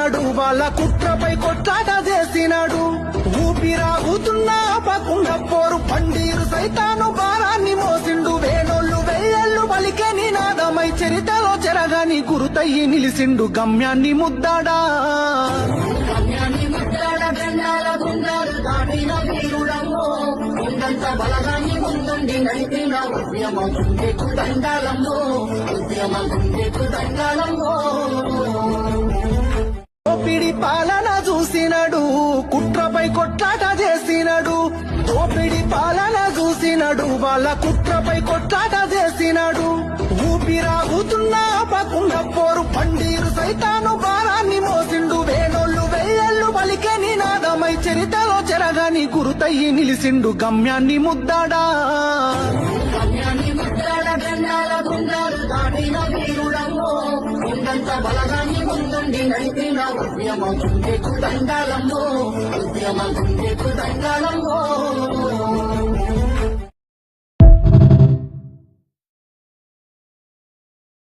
చూసినాడు, వాళ్ళ కుట్రపై కొట్లాట చేసినాడు. ఊపిరాగుతున్న ఆపకుండా పోరు పండీరు సైతాను భారాన్ని మోసిండు. వేణోళ్ళు వెయ్యేళ్ళు పలికే నినాదమై చరితలో చెరగాని గురుతయ్యి నిలిసిండు. గమ్యాన్ని ముద్దాడా గండాల గుండాలు దాటిన వీరుడమ్మో, ఉండంత బలగాన్ని ముందుండి నడిపిన ఉద్యమ గుండెకు దండాలమ్మో, ఉద్యమ గుండెకు దండాలమ్మో. దోపిడి పాలన చూసినాడు, కుట్రపై కొట్లాట చేసినాడు. దోపిడి పాలన చూసినాడు, వాళ్ళ కుట్రపై కొట్లాట చేసినాడు. ఊపిరాగుతున్న ఆపకుండా పోరు పండీరు సైతాను భారాన్ని మోసిండు. వేణోళ్ళు వెయ్యేళ్ళు పలికే నినాదమై చరితలో చెరగాని గురుతయ్యి నిలిసిండు. గమ్యాన్ని ముద్దాడా గండాల గుండాలు దాటిన వీరుడమ్మో, ఉండంత బలగాన్ని ముందుండి నడిపిన ఉద్యమ గుండెకు దండాలమ్మో, ఉద్యమ గుండెకు దండాలమ్మో.